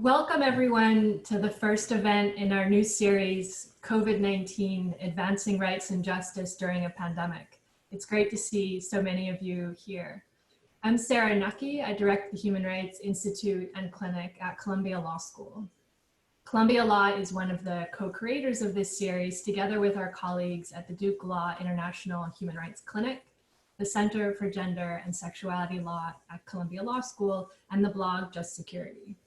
Welcome everyone to the first event in our new series, COVID-19, Advancing Rights and Justice During a Pandemic. It's great to see so many of you here. I'm Sarah Nucky. I direct the Human Rights Institute and Clinic at Columbia Law School. Columbia Law is one of the co-creators of this series, together with our colleagues at the Duke Law International Human Rights Clinic, the Center for Gender and Sexuality Law at Columbia Law School, and the blog Just Security.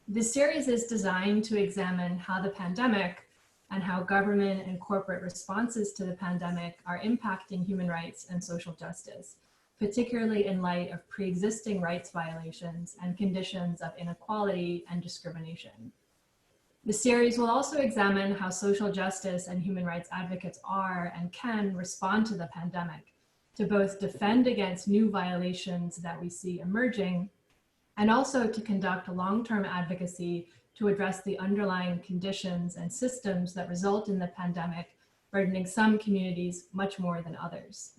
This series is designed to examine how the pandemic and how government and corporate responses to the pandemic are impacting human rights and social justice, particularly in light of pre-existing rights violations and conditions of inequality and discrimination. The series will also examine how social justice and human rights advocates are and can respond to the pandemic to both defend against new violations that we see emerging and also to conduct long-term advocacy to address the underlying conditions and systems that result in the pandemic, burdening some communities much more than others.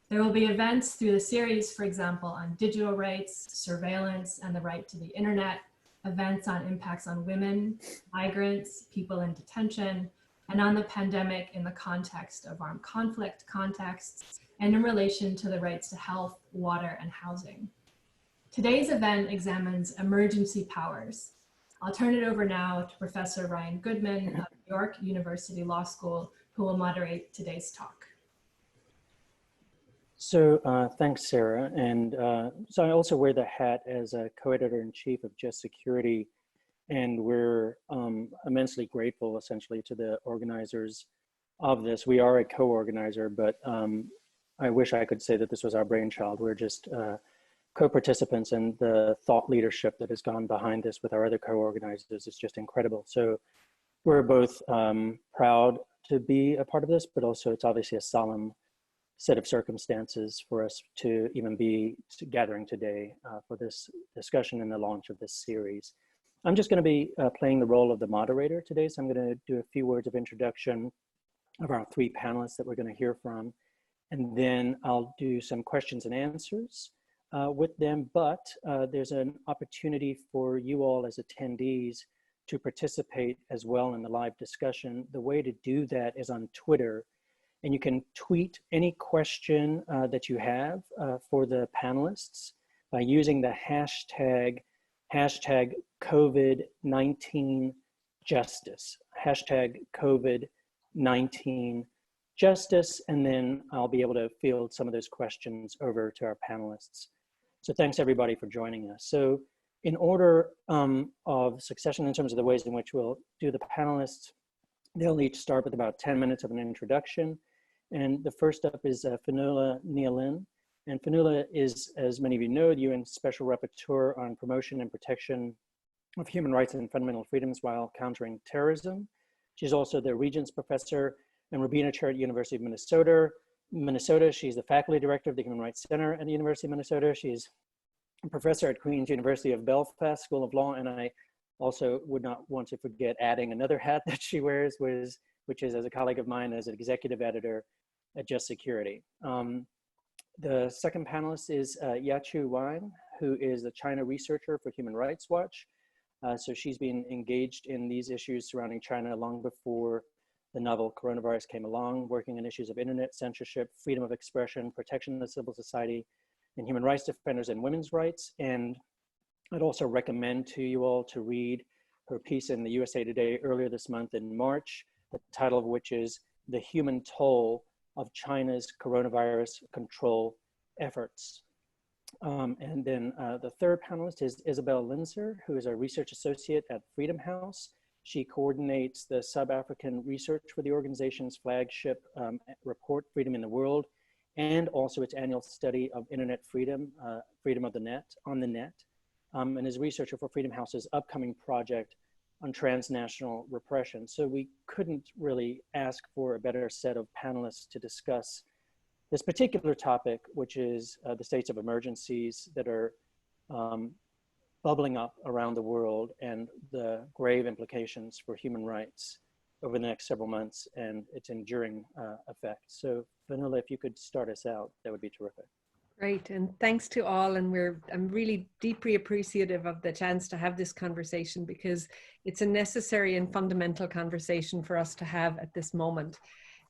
There will be events through the series, for example, on digital rights, surveillance, and the right to the internet, events on impacts on women, migrants, people in detention, and on the pandemic in the context of armed conflict contexts, and in relation to the rights to health, water, and housing. Today's event examines emergency powers. I'll turn it over now to Professor Ryan Goodman of York University Law School, who will moderate today's talk. So thanks, Sarah. And so I also wear the hat as a co-editor-in-chief of Just Security, and we're immensely grateful, essentially, to the organizers of this. We are a co-organizer, but I wish I could say that this was our brainchild. We're just co-participants, and the thought leadership that has gone behind this with our other co-organizers is just incredible. So we're both proud to be a part of this, but also it's obviously a solemn set of circumstances for us to even be gathering today for this discussion and the launch of this series. I'm just going to be playing the role of the moderator today, so I'm going to do a few words of introduction of our three panelists that we're going to hear from, and then I'll do some questions and answers with them, but there's an opportunity for you all as attendees to participate as well in the live discussion. The way to do that is on Twitter, and you can tweet any question that you have for the panelists by using the hashtag COVID-19 justice, hashtag COVID-19 justice, and then I'll be able to field some of those questions over to our panelists. So thanks everybody for joining us. So in order of succession in terms of the ways in which we'll do the panelists, they'll each start with about 10 minutes of an introduction. And the first up is Fionnuala Ni Aolain. And Fionnuala is, as many of you know, the UN Special Rapporteur on promotion and protection of human rights and fundamental freedoms while countering terrorism. She's also the Regents Professor and Rabina Chair at University of Minnesota. She's the faculty director of the Human Rights Center at the University of Minnesota. She's a professor at Queen's University of Belfast School of Law, and I also would not want to forget adding another hat that she wears, which is as a colleague of mine as an executive editor at Just Security. The second panelist is Yaqiu Wang, who is a China researcher for Human Rights Watch. So she's been engaged in these issues surrounding China long before the novel coronavirus came along, working on issues of internet censorship, freedom of expression, protection of civil society, and human rights defenders and women's rights. And I'd also recommend to you all to read her piece in the USA Today earlier this month in March, the title of which is "The Human Toll of China's Coronavirus Control Efforts." And then the third panelist is Isabel Linzer, who is a research associate at Freedom House. She coordinates the Sub-African research for the organization's flagship report, Freedom in the World, and also its annual study of internet freedom, freedom of the net, on the net, and is a researcher for Freedom House's upcoming project on transnational repression. So we couldn't really ask for a better set of panelists to discuss this particular topic, which is the states of emergencies that are bubbling up around the world and the grave implications for human rights over the next several months and its enduring effect. So Fionnuala, if you could start us out, that would be terrific. Great, and thanks to all. And I'm really deeply appreciative of the chance to have this conversation, because it's a necessary and fundamental conversation for us to have at this moment.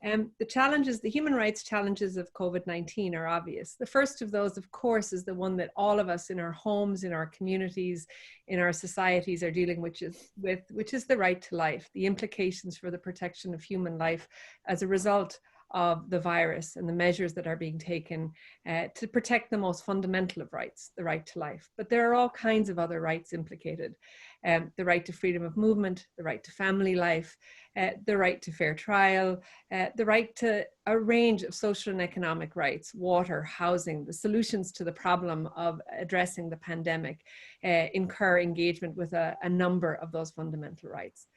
The challenges, the human rights challenges of COVID-19 are obvious. The first of those, of course, is the one that all of us in our homes, in our communities, in our societies are dealing with, which is the right to life, the implications for the protection of human life as a result of the virus and the measures that are being taken to protect the most fundamental of rights, the right to life. But there are all kinds of other rights implicated. The right to freedom of movement, the right to family life, the right to fair trial, the right to a range of social and economic rights, water, housing. The solutions to the problem of addressing the pandemic incur engagement with a number of those fundamental rights.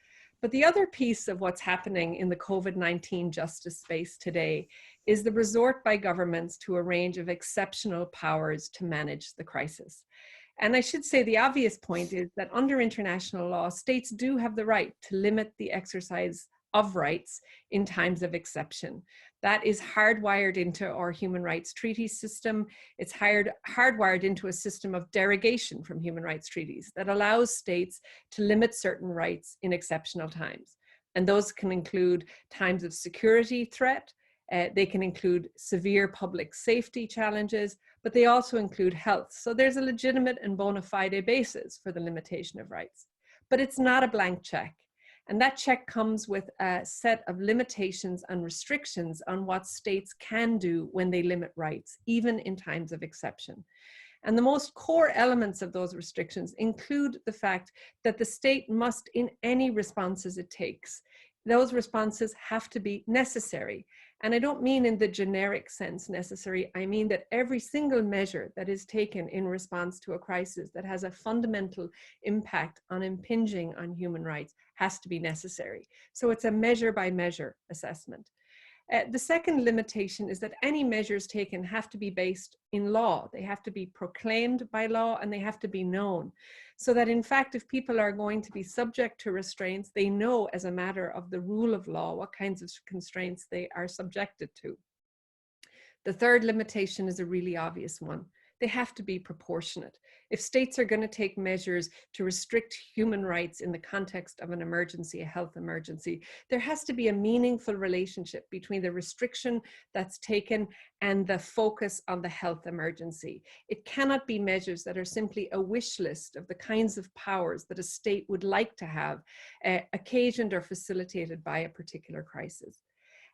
But the other piece of what's happening in the COVID-19 justice space today is the resort by governments to a range of exceptional powers to manage the crisis. And I should say the obvious point is that under international law, states do have the right to limit the exercise of rights in times of exception. That is hardwired into our human rights treaty system. It's hardwired into a system of derogation from human rights treaties that allows states to limit certain rights in exceptional times. And those can include times of security threat. They can include severe public safety challenges, but they also include health. So there's a legitimate and bona fide basis for the limitation of rights. But it's not a blank check. And that check comes with a set of limitations and restrictions on what states can do when they limit rights, even in times of exception. And the most core elements of those restrictions include the fact that the state must, in any responses it takes, those responses have to be necessary. And I don't mean in the generic sense necessary, I mean that every single measure that is taken in response to a crisis that has a fundamental impact on impinging on human rights has to be necessary. So it's a measure by measure assessment. The second limitation is that any measures taken have to be based in law. They have to be proclaimed by law and they have to be known. So that in fact, if people are going to be subject to restraints, they know as a matter of the rule of law what kinds of constraints they are subjected to. The third limitation is a really obvious one. They have to be proportionate. If states are going to take measures to restrict human rights in the context of an emergency, a health emergency, there has to be a meaningful relationship between the restriction that's taken and the focus on the health emergency. It cannot be measures that are simply a wish list of the kinds of powers that a state would like to have occasioned or facilitated by a particular crisis.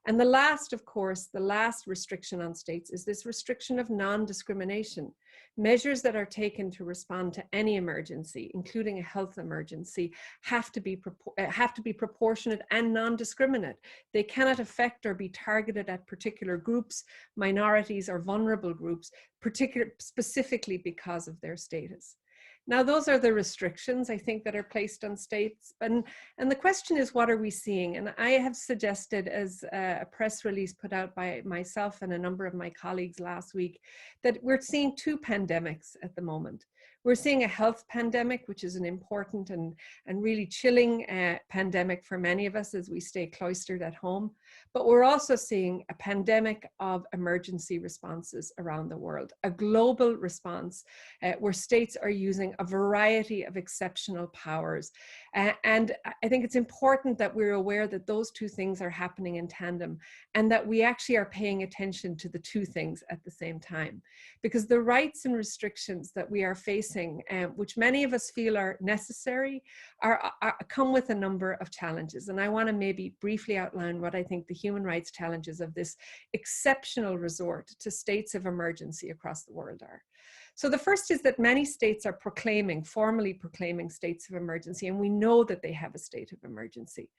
And the last, of course, the last restriction on states is this restriction of non-discrimination. Measures that are taken to respond to any emergency, including a health emergency, have to be proportionate and non-discriminate. They cannot affect or be targeted at particular groups, minorities, or vulnerable groups, specifically because of their status. Now, those are the restrictions, I think, that are placed on states. And the question is, what are we seeing? And I have suggested, as a press release put out by myself and a number of my colleagues last week, that we're seeing two pandemics at the moment. We're seeing a health pandemic, which is an important and really chilling pandemic for many of us as we stay cloistered at home. But we're also seeing a pandemic of emergency responses around the world, a global response where states are using a variety of exceptional powers. And I think it's important that we're aware that those two things are happening in tandem and that we actually are paying attention to the two things at the same time. Because the rights and restrictions that we are facing, which many of us feel are necessary, come with a number of challenges. And I want to maybe briefly outline what I think the human rights challenges of this exceptional resort to states of emergency across the world are. So the first is that many states are formally proclaiming states of emergency, and we know that they have a state of emergency.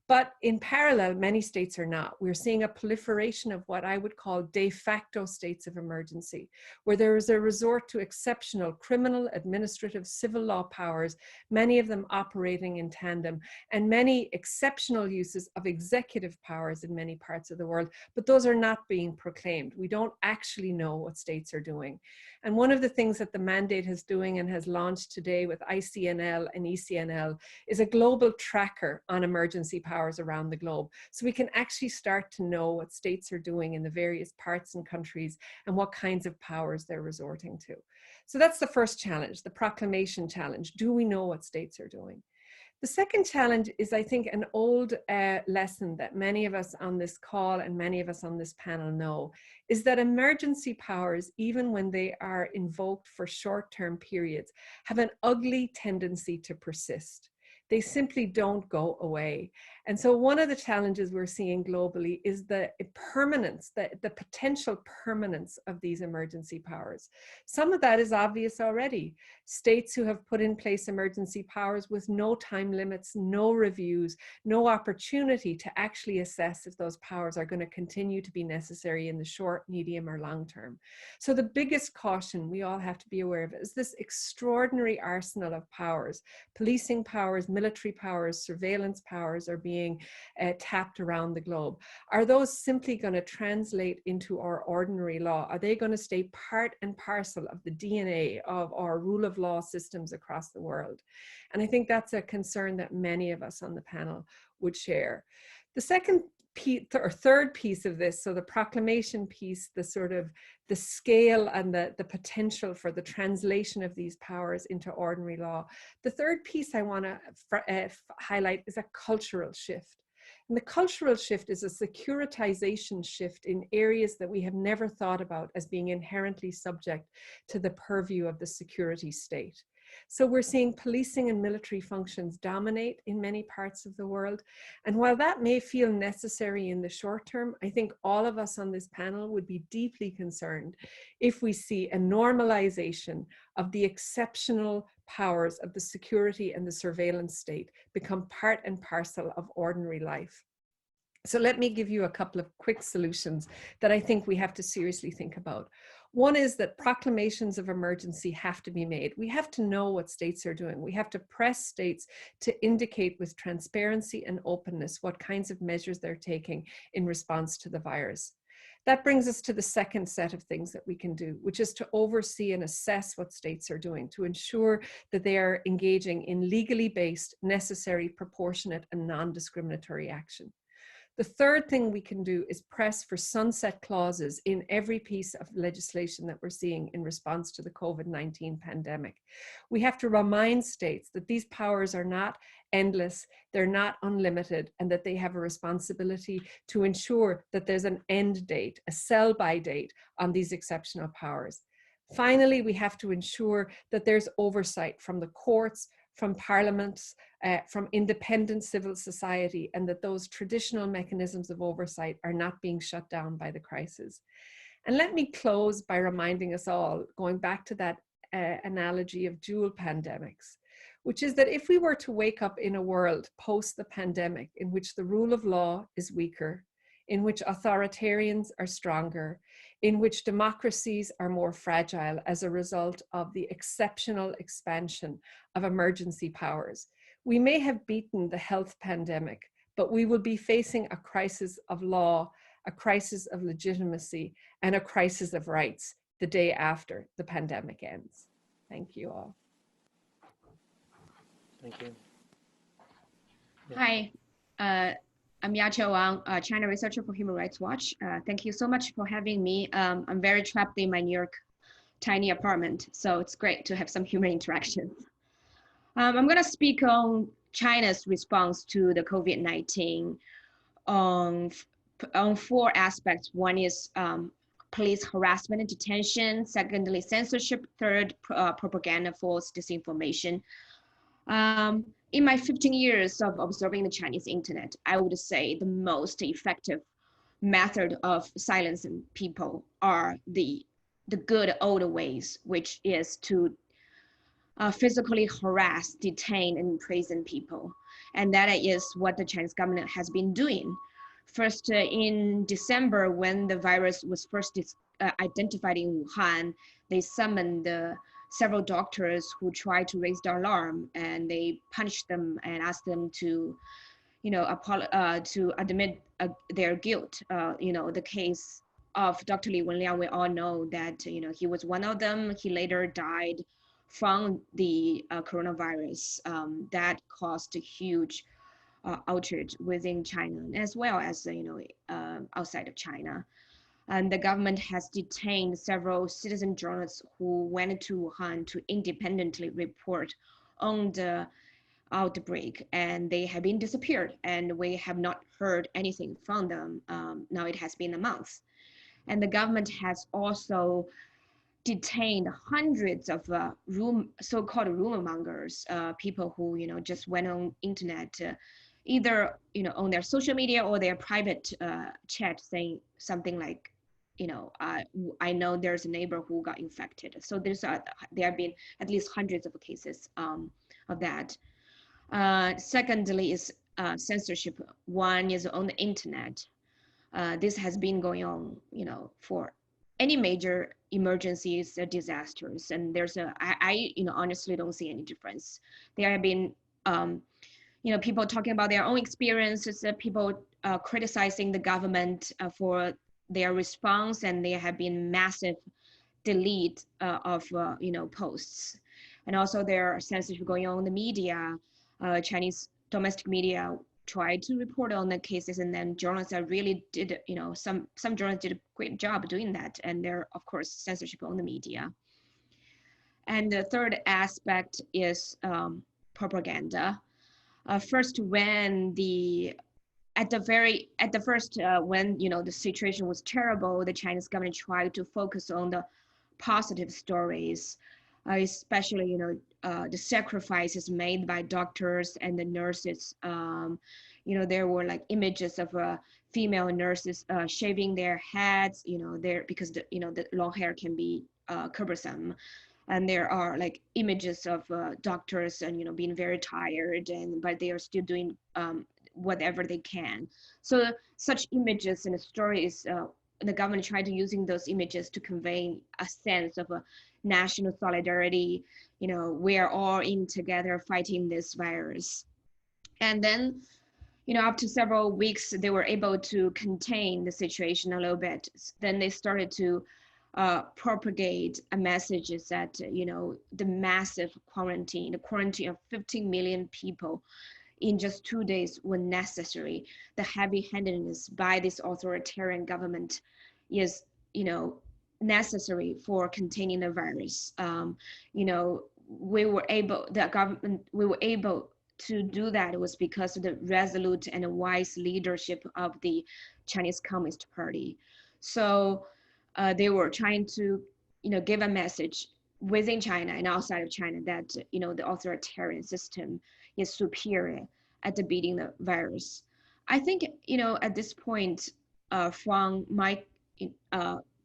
But in parallel, many states are not. We're seeing a proliferation of what I would call de facto states of emergency, where there is a resort to exceptional criminal criminal, administrative, civil law powers, many of them operating in tandem, and many exceptional uses of executive powers in many parts of the world, but those are not being proclaimed. We don't actually know what states are doing. And one of the things that the mandate is doing and has launched today with ICNL and ECNL is a global tracker on emergency powers around the globe. So we can actually start to know what states are doing in the various parts and countries and what kinds of powers they're resorting to. So that's the first challenge, the proclamation challenge. Do we know what states are doing? The second challenge is, I think, an old lesson that many of us on this call and many of us on this panel know, is that emergency powers, even when they are invoked for short-term periods, have an ugly tendency to persist. They simply don't go away. And so one of the challenges we're seeing globally is the permanence, the potential permanence of these emergency powers. Some of that is obvious already. States who have put in place emergency powers with no time limits, no reviews, no opportunity to actually assess if those powers are going to continue to be necessary in the short, medium, or long term. So the biggest caution we all have to be aware of is this extraordinary arsenal of powers, policing powers, military powers, surveillance powers are being tapped around the globe. Are those simply going to translate into our ordinary law? Are they going to stay part and parcel of the DNA of our rule of law systems across the world? And I think that's a concern that many of us on the panel would share. The second or third piece of this, so the proclamation piece, the sort of the scale and the potential for the translation of these powers into ordinary law. The third piece I want to highlight is a cultural shift. And the cultural shift is a securitization shift in areas that we have never thought about as being inherently subject to the purview of the security state. So we're seeing policing and military functions dominate in many parts of the world. And while that may feel necessary in the short term, I think all of us on this panel would be deeply concerned if we see a normalization of the exceptional powers of the security and the surveillance state become part and parcel of ordinary life. So let me give you a couple of quick solutions that I think we have to seriously think about. One is that proclamations of emergency have to be made. We have to know what states are doing. We have to press states to indicate with transparency and openness what kinds of measures they're taking in response to the virus. That brings us to the second set of things that we can do, which is to oversee and assess what states are doing, to ensure that they are engaging in legally based, necessary, proportionate, and non-discriminatory action. The third thing we can do is press for sunset clauses in every piece of legislation that we're seeing in response to the COVID-19 pandemic. We have to remind states that these powers are not endless, they're not unlimited, and that they have a responsibility to ensure that there's an end date, a sell-by date on these exceptional powers. Finally, we have to ensure that there's oversight from the courts, from parliaments, from independent civil society, and that those traditional mechanisms of oversight are not being shut down by the crisis. And let me close by reminding us all, going back to that analogy of dual pandemics, which is that if we were to wake up in a world post the pandemic in which the rule of law is weaker, in which authoritarians are stronger, in which democracies are more fragile as a result of the exceptional expansion of emergency powers, we may have beaten the health pandemic, but we will be facing a crisis of law, a crisis of legitimacy, and a crisis of rights the day after the pandemic ends. Thank you all. Thank you. Hi, I'm Yaqiu Wang, China researcher for Human Rights Watch. Thank you so much for having me. I'm very trapped in my New York tiny apartment, so it's great to have some human interaction. I'm going to speak on China's response to the COVID-19 on 4 aspects. One is police harassment and detention. Secondly, censorship. Third, propaganda, false disinformation. In my 15 years of observing the Chinese internet, I would say the most effective method of silencing people are the good old ways, which is to physically harass, detain, and imprison people. And that is what the Chinese government has been doing. First, in December, when the virus was first identified in Wuhan, they summoned the several doctors who tried to raise the alarm, and they punished them and asked them to, to admit their guilt. The case of Dr. Li Wenliang, we all know that, he was one of them. He later died from the coronavirus. That caused a huge outrage within China, as well as, outside of China. And the government has detained several citizen journalists who went to Wuhan to independently report on the outbreak, and they have been disappeared, and we have not heard anything from them. Now it has been a month. And the government has also detained hundreds of so-called rumor mongers, people who, just went on internet, either, on their social media or their private chat, saying something like, I know there's a neighbor who got infected. So there have been at least hundreds of cases of that. Secondly is censorship. One is on the internet. This has been going on, for any major emergencies or disasters. And there's I honestly don't see any difference. There have been, people talking about their own experiences, people criticizing the government for their response, and there have been massive delete of posts. And also there are censorship going on in the media. Chinese domestic media tried to report on the cases, and then journalists really did, some journalists did a great job doing that. And there, of course, censorship on the media. And the third aspect is propaganda. First, when when the situation was terrible, the Chinese government tried to focus on the positive stories, especially the sacrifices made by doctors and the nurses. There were like images of female nurses shaving their heads, because the long hair can be cumbersome. And there are like images of doctors and being very tired, but they are still doing whatever they can. So such images and stories, the government tried to using those images to convey a sense of a national solidarity. We are all in together fighting this virus. And then, after several weeks, they were able to contain the situation a little bit. Then they started to propagate a message that, the massive quarantine, the quarantine of 15 million people in just 2 days were necessary. The heavy-handedness by this authoritarian government is, necessary for containing the virus. We were able to do that. It was because of the resolute and wise leadership of the Chinese Communist Party. So they were trying to, give a message within China and outside of China that, the authoritarian system is superior at beating the virus. I think, at this point, from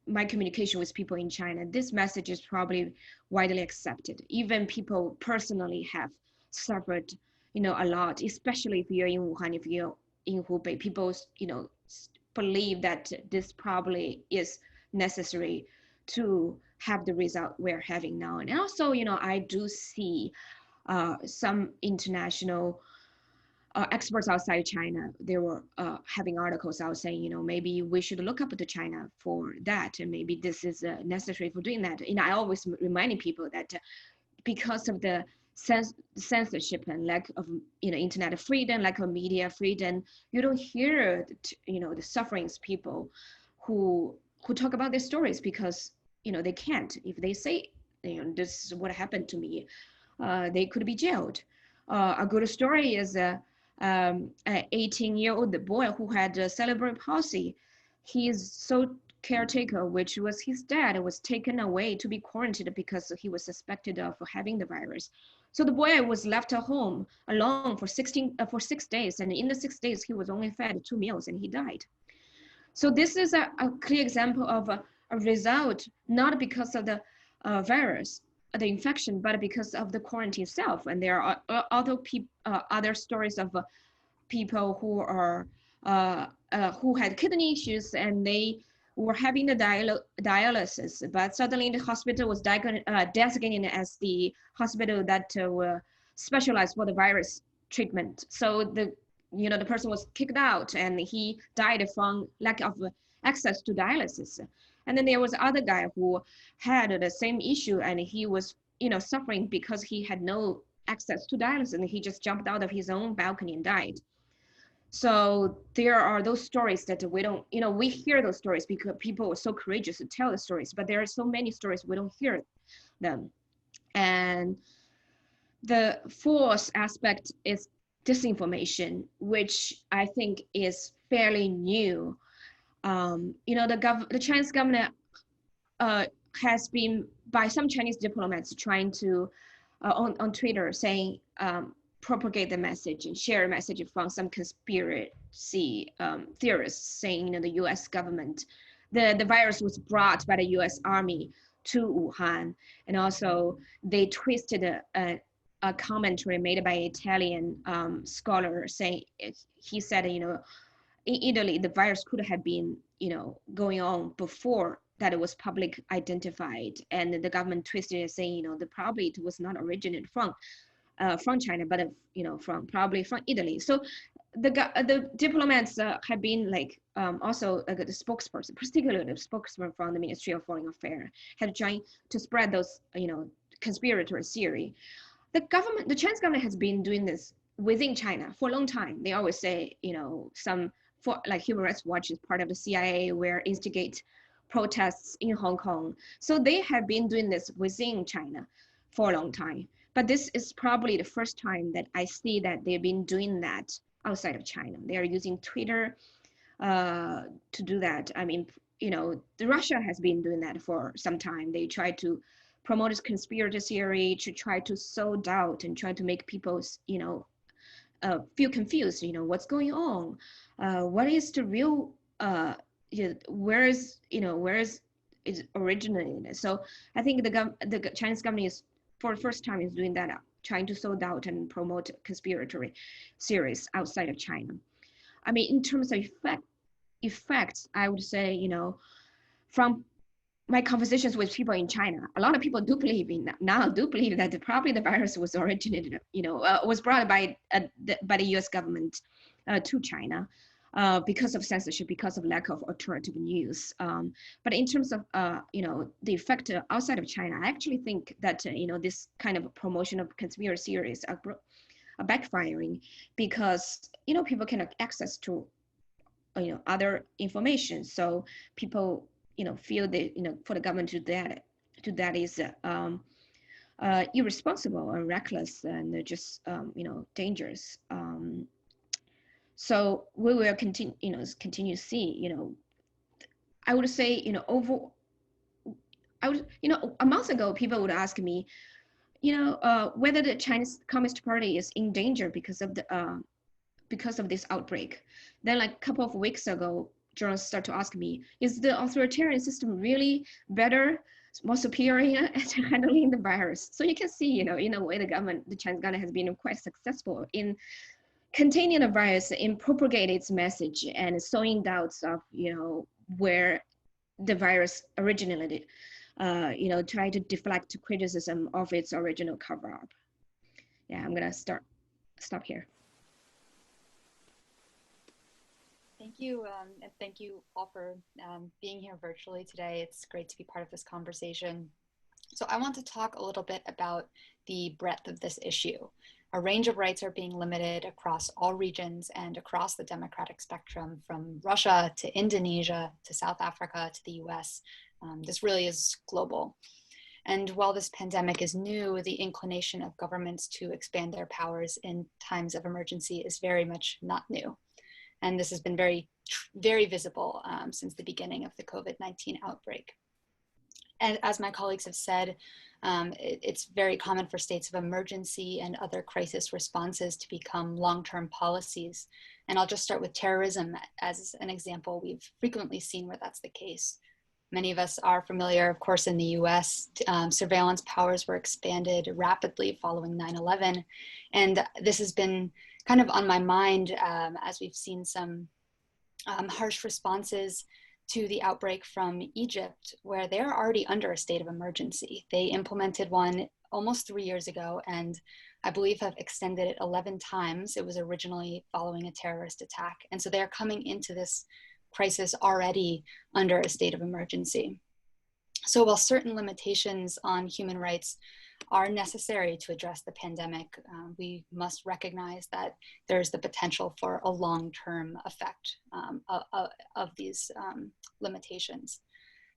my communication with people in China, this message is probably widely accepted. Even people personally have suffered, a lot, especially if you're in Wuhan, if you're in Hubei. People, believe that this probably is necessary to have the result we're having now. And also, I do see some international experts outside China, they were having articles out saying, maybe we should look up to China for that, and maybe this is necessary for doing that. I always reminding people that because of the censorship and lack of internet freedom, lack of media freedom, you don't hear the sufferings people who talk about their stories, because they can't. If they say this is what happened to me, they could be jailed. A good story is an 18-year-old boy who had cerebral palsy. His sole caretaker, which was his dad, was taken away to be quarantined because he was suspected of having the virus. So the boy was left at home alone for 6 days, and in the 6 days he was only fed 2 meals and he died. So this is a clear example of a result, not because of the virus, the infection, but because of the quarantine itself. And there are other stories of people who are who had kidney issues, and they were having the dialysis, but suddenly the hospital was designated as the hospital that were specialized for the virus treatment. So the person was kicked out and he died from lack of access to dialysis. And then there was other guy who had the same issue, and he was suffering because he had no access to dialysis, and he just jumped out of his own balcony and died. So there are those stories that we don't, we hear those stories because people are so courageous to tell the stories, but there are so many stories we don't hear them. And the fourth aspect is disinformation, which I think is fairly new. The Chinese government has been, by some Chinese diplomats, trying to on Twitter saying propagate the message and share a message from some conspiracy theorists saying the U.S. government, the virus was brought by the U.S. Army to Wuhan, and also they twisted a commentary made by an Italian scholar saying, he said, in Italy the virus could have been going on before that it was public identified, and the government twisted it saying probably it was not originated from China, but probably from Italy. So the diplomats have been also the spokesperson, particularly the spokesman from the Ministry of Foreign Affairs, have tried to spread those conspiratorial theory. The Chinese government has been doing this within China for a long time. They always say Human Rights Watch is part of the CIA, where instigate protests in Hong Kong. So they have been doing this within China for a long time. But this is probably the first time that I see that they've been doing that outside of China. They are using Twitter to do that. I mean, Russia has been doing that for some time. They try to promote this conspiracy theory, to try to sow doubt and try to make people, feel confused. What's going on? What is the real? Where is it originated? So I think the Chinese government is, for the first time, is doing that, trying to sow doubt and promote conspiracy theories outside of China. I mean, in terms of effects, I would say, from my conversations with people in China, a lot of people do believe that probably the virus was originated, was brought by the U.S. government to China. Because of censorship, because of lack of alternative news. But in terms of, the effect outside of China, I actually think that, this kind of promotion of conspiracy theories are backfiring, because, people can have access to, other information. So people, feel that, for the government to do that is irresponsible or reckless and just, dangerous. So we will continue to see, I would say, a month ago, people would ask me, whether the Chinese Communist Party is in danger because of this outbreak. Then a couple of weeks ago, journalists start to ask me, is the authoritarian system really better, more superior at handling the virus? So you can see, in a way, the Chinese government has been quite successful in containing the virus, in propagating its message and sowing doubts of, where the virus originated, try to deflect criticism of its original cover-up. Yeah, I'm gonna stop here. Thank you, and thank you all for being here virtually today. It's great to be part of this conversation. So I want to talk a little bit about the breadth of this issue. A range of rights are being limited across all regions and across the democratic spectrum, from Russia to Indonesia to South Africa to the US. This really is global. And while this pandemic is new, the inclination of governments to expand their powers in times of emergency is very much not new. And this has been very, very visible since the beginning of the COVID-19 outbreak. And as my colleagues have said, it's very common for states of emergency and other crisis responses to become long-term policies. And I'll just start with terrorism as an example. We've frequently seen where that's the case. Many of us are familiar, of course, in the US, surveillance powers were expanded rapidly following 9/11. And this has been kind of on my mind as we've seen some harsh responses to the outbreak from Egypt, where they're already under a state of emergency. They implemented one almost 3 years ago, and I believe have extended it 11 times. It was originally following a terrorist attack. And so they're coming into this crisis already under a state of emergency. So while certain limitations on human rights are necessary to address the pandemic, we must recognize that there's the potential for a long-term effect of these limitations.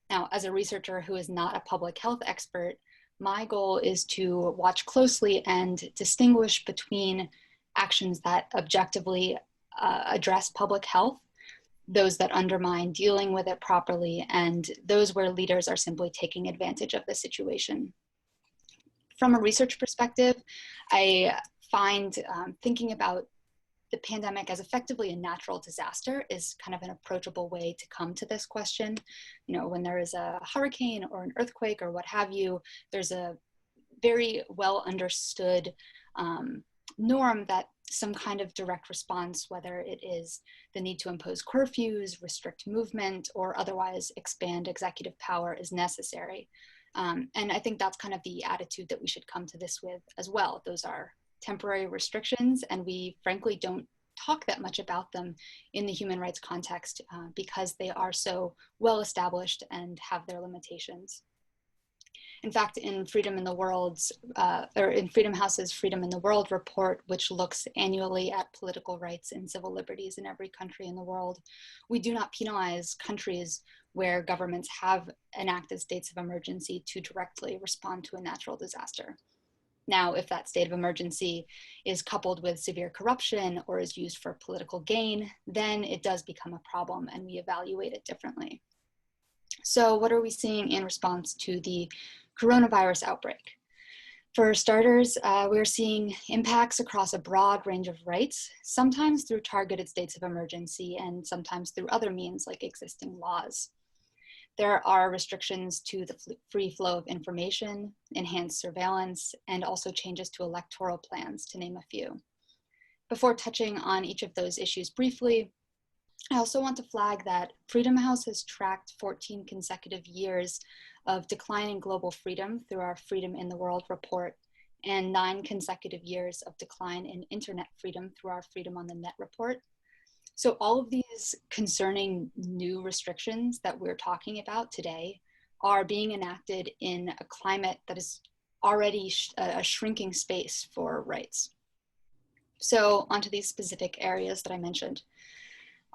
Now, as a researcher who is not a public health expert, my goal is to watch closely and distinguish between actions that objectively address public health, those that undermine dealing with it properly, and those where leaders are simply taking advantage of the situation. From a research perspective, I find thinking about the pandemic as effectively a natural disaster is kind of an approachable way to come to this question. You know, when there is a hurricane or an earthquake or what have you, there's a very well understood norm that some kind of direct response, whether it is the need to impose curfews, restrict movement, or otherwise expand executive power, is necessary. And I think that's kind of the attitude that we should come to this with as well. Those are temporary restrictions, and we frankly don't talk that much about them in the human rights context because they are so well established and have their limitations. In fact, in Freedom in the World's, or in Freedom House's Freedom in the World report, which looks annually at political rights and civil liberties in every country in the world, we do not penalize countries where governments have enacted states of emergency to directly respond to a natural disaster. Now, if that state of emergency is coupled with severe corruption or is used for political gain, then it does become a problem and we evaluate it differently. So what are we seeing in response to the coronavirus outbreak? For starters, we're seeing impacts across a broad range of rights, sometimes through targeted states of emergency and sometimes through other means like existing laws. There are restrictions to the free flow of information, enhanced surveillance, and also changes to electoral plans, to name a few. Before touching on each of those issues briefly, I also want to flag that Freedom House has tracked 14 consecutive years of declining global freedom through our Freedom in the World report, and 9 consecutive years of decline in internet freedom through our Freedom on the Net report. So all of these concerning new restrictions that we're talking about today are being enacted in a climate that is already a shrinking space for rights. So onto these specific areas that I mentioned.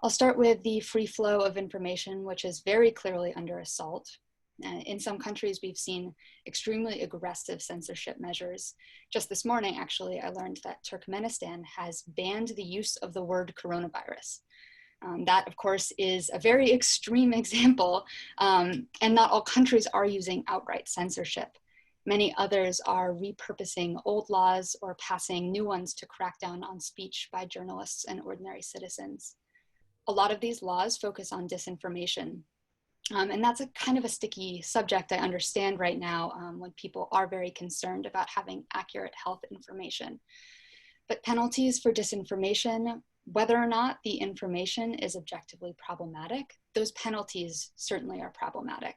I'll start with the free flow of information, which is very clearly under assault. In some countries, we've seen extremely aggressive censorship measures. Just this morning, actually, I learned that Turkmenistan has banned the use of the word coronavirus. That, of course, is a very extreme example, and not all countries are using outright censorship. Many others are repurposing old laws or passing new ones to crack down on speech by journalists and ordinary citizens. A lot of these laws focus on disinformation. And that's a kind of a sticky subject, I understand right now, when people are very concerned about having accurate health information. But penalties for disinformation, whether or not the information is objectively problematic, those penalties certainly are problematic.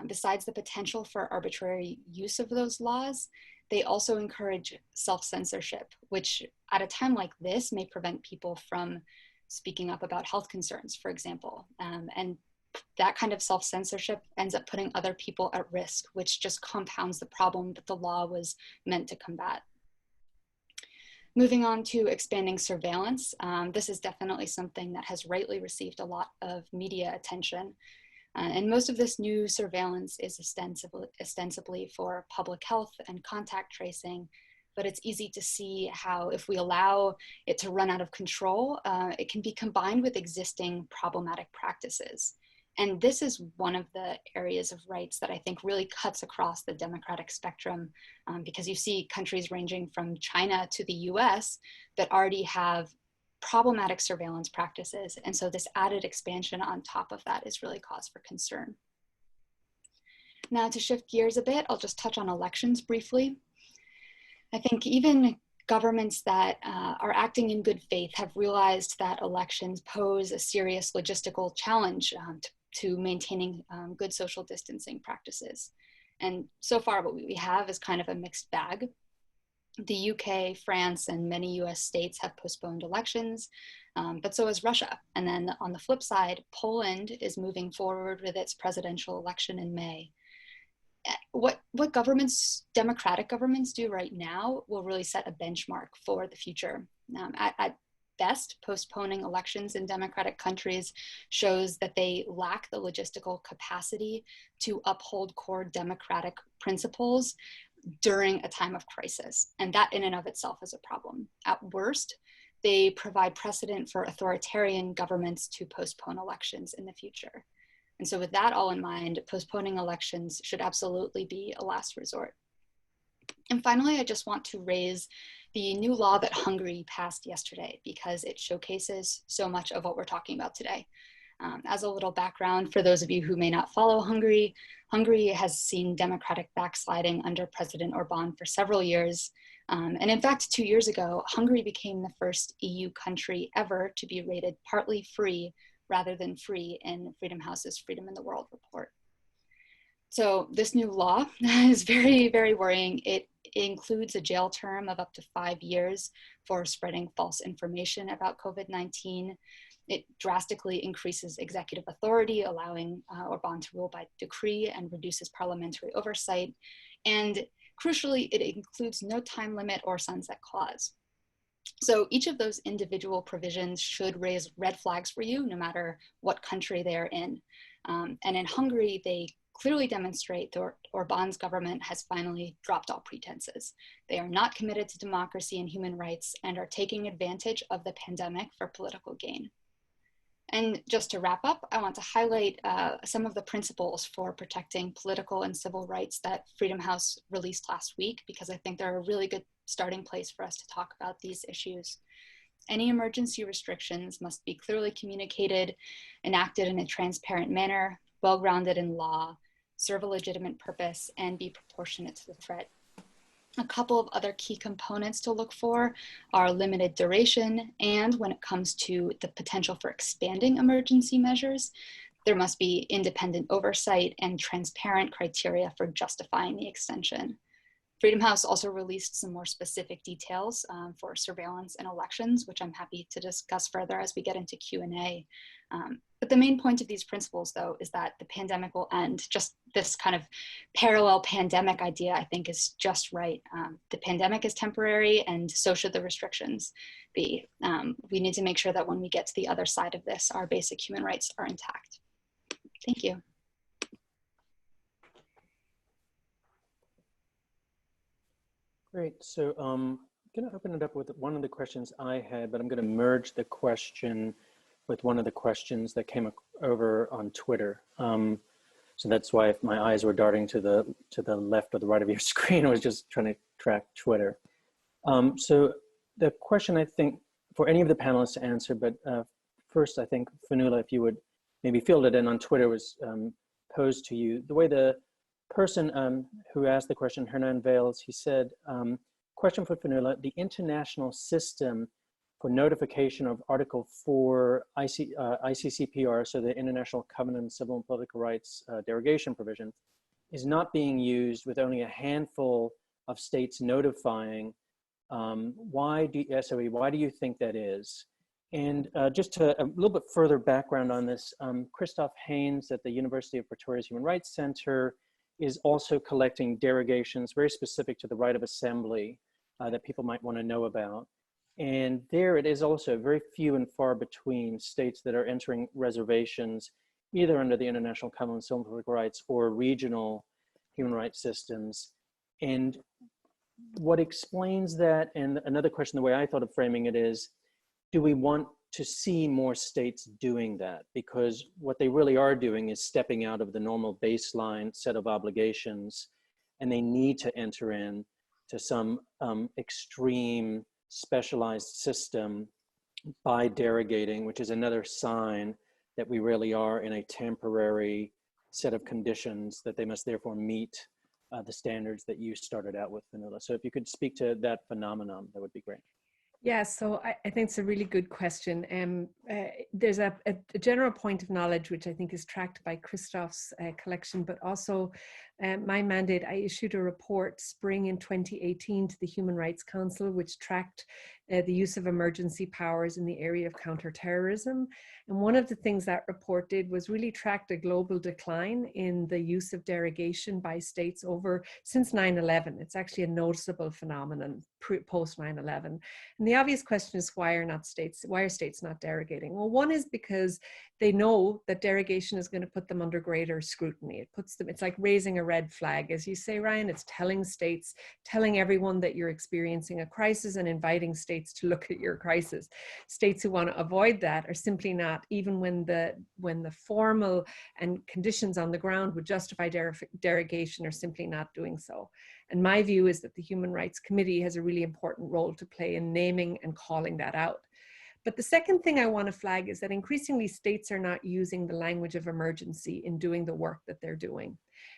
Besides the potential for arbitrary use of those laws, they also encourage self-censorship, which at a time like this may prevent people from speaking up about health concerns, for example. And that kind of self-censorship ends up putting other people at risk, which just compounds the problem that the law was meant to combat. Moving on to expanding surveillance, this is definitely something that has rightly received a lot of media attention. And most of this new surveillance is ostensibly for public health and contact tracing, but it's easy to see how if we allow it to run out of control, it can be combined with existing problematic practices. And this is one of the areas of rights that I think really cuts across the democratic spectrum, because you see countries ranging from China to the US that already have problematic surveillance practices. And so this added expansion on top of that is really cause for concern. Now to shift gears a bit, I'll just touch on elections briefly. I think even governments that are acting in good faith have realized that elections pose a serious logistical challenge to maintaining good social distancing practices. And so far what we have is kind of a mixed bag. The UK, France, and many US states have postponed elections, but so has Russia. And then on the flip side, Poland is moving forward with its presidential election in May. What governments, democratic governments, do right now will really set a benchmark for the future. At best, postponing elections in democratic countries shows that they lack the logistical capacity to uphold core democratic principles during a time of crisis. And that in and of itself is a problem. At worst, they provide precedent for authoritarian governments to postpone elections in the future. And so with that all in mind, postponing elections should absolutely be a last resort. And finally, I just want to raise the new law that Hungary passed yesterday because it showcases so much of what we're talking about today. As a little background, for those of you who may not follow Hungary, Hungary has seen democratic backsliding under President Orban for several years. And in fact, 2 years ago, Hungary became the first EU country ever to be rated partly free rather than free in Freedom House's Freedom in the World report. So this new law is very, very worrying. It includes a jail term of up to 5 years for spreading false information about COVID-19. It drastically increases executive authority, allowing Orban to rule by decree, and reduces parliamentary oversight. And crucially, it includes no time limit or sunset clause. So each of those individual provisions should raise red flags for you, no matter what country they're in. And in Hungary, they clearly demonstrate that Orban's government has finally dropped all pretenses. They are not committed to democracy and human rights and are taking advantage of the pandemic for political gain. And just to wrap up, I want to highlight some of the principles for protecting political and civil rights that Freedom House released last week, because I think they're a really good starting place for us to talk about these issues. Any emergency restrictions must be clearly communicated, enacted in a transparent manner, well-grounded in law, serve a legitimate purpose, and be proportionate to the threat. A couple of other key components to look for are limited duration, and when it comes to the potential for expanding emergency measures, there must be independent oversight and transparent criteria for justifying the extension. Freedom House also released some more specific details for surveillance and elections, which I'm happy to discuss further as we get into Q&A. But the main point of these principles, though, is that the pandemic will end. Just this kind of parallel pandemic idea, I think, is just right. The pandemic is temporary, and so should the restrictions be. We need to make sure that when we get to the other side of this, our basic human rights are intact. Thank you. Great. So I'm going to open it up with one of the questions I had, but I'm going to merge the question with one of the questions that came over on Twitter. So that's why if my eyes were darting to the left or the right of your screen, I was just trying to track Twitter. So the question, I think, for any of the panelists to answer, but first, I think, Fionnuala, if you would maybe field it in on Twitter, was posed to you. The way the person who asked the question, Hernan Vales, he said, question for Fionnuala: the international system for notification of Article 4 ICCPR, so the International Covenant on Civil and Political Rights derogation provision, is not being used with only a handful of states notifying. Why do you think that is? And just to a little bit further background on this, Christoph Haynes at the University of Pretoria's Human Rights Center is also collecting derogations very specific to the right of assembly that people might want to know about. And there it is also very few and far between states that are entering reservations, either under the International Covenant on Civil and Political Rights or regional human rights systems. And what explains that, and another question, the way I thought of framing it is, do we want to see more states doing that? Because what they really are doing is stepping out of the normal baseline set of obligations, and they need to enter in to some extreme specialized system by derogating, which is another sign that we really are in a temporary set of conditions that they must therefore meet the standards that you started out with, Fionnuala. So if you could speak to that phenomenon, that would be great. Yeah, so I think it's a really good question. There's a general point of knowledge, which I think is tracked by Christoph's collection, but also my mandate, I issued a report spring in 2018 to the Human Rights Council, which tracked the use of emergency powers in the area of counterterrorism. And one of the things that report did was really tracked a global decline in the use of derogation by states since 9/11. It's actually a noticeable phenomenon post 9/11. And the obvious question is, why are states not derogating? Well, one is because they know that derogation is going to put them under greater scrutiny. It's like raising a red flag, as you say, Ryan. It's telling everyone that you're experiencing a crisis and inviting states to look at your crisis. States who want to avoid that are simply not, even when the formal and conditions on the ground would justify derogation, are simply not doing so. And my view is that the Human Rights Committee has a really important role to play in naming and calling that out. But the second thing I want to flag is that increasingly states are not using the language of emergency in doing the work that they're doing.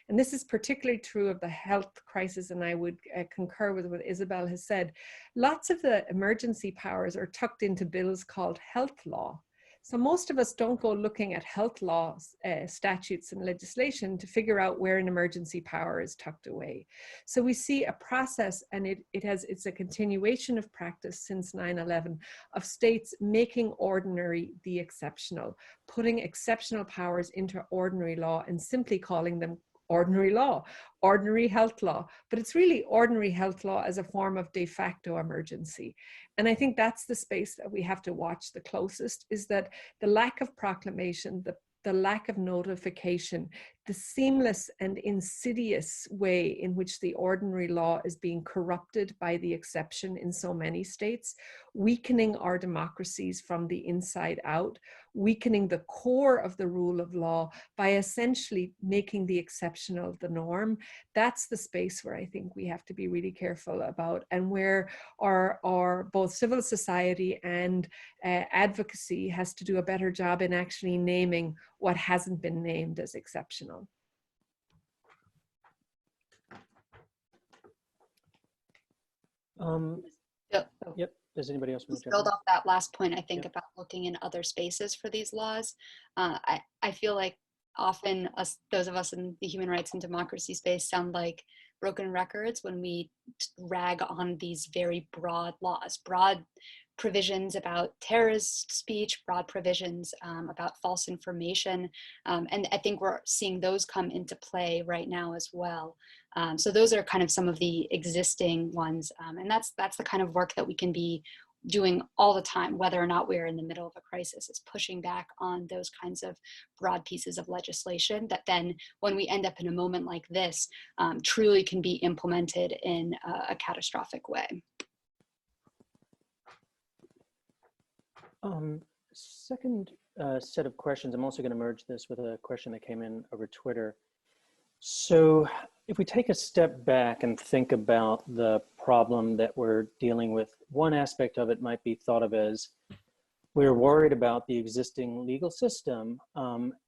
And this is particularly true of the health crisis, and I would concur with what Isabel has said. Lots of the emergency powers are tucked into bills called health law. So most of us don't go looking at health laws, statutes and legislation to figure out where an emergency power is tucked away. So we see a process, and it's a continuation of practice since 9/11 of states making ordinary the exceptional, putting exceptional powers into ordinary law and simply calling them ordinary law, ordinary health law, but it's really ordinary health law as a form of de facto emergency. And I think that's the space that we have to watch the closest, is that the lack of proclamation, the lack of notification, the seamless and insidious way in which the ordinary law is being corrupted by the exception in so many states, weakening our democracies from the inside out, weakening the core of the rule of law by essentially making the exceptional the norm. That's the space where I think we have to be really careful about, and where our both civil society and advocacy has to do a better job in actually naming what hasn't been named as exceptional. Yep. Does anybody else want to build off that last point? I think about looking in other spaces for these laws. I feel like often those of us in the human rights and democracy space sound like broken records when we rag on these very broad laws, broad provisions about terrorist speech, broad provisions about false information. And I think we're seeing those come into play right now as well. So those are kind of some of the existing ones. And that's the kind of work that we can be doing all the time, whether or not we're in the middle of a crisis, is pushing back on those kinds of broad pieces of legislation that then, when we end up in a moment like this, truly can be implemented in a catastrophic way. Second set of questions, I'm also going to merge this with a question that came in over Twitter. So if we take a step back and think about the problem that we're dealing with, one aspect of it might be thought of as we're worried about the existing legal system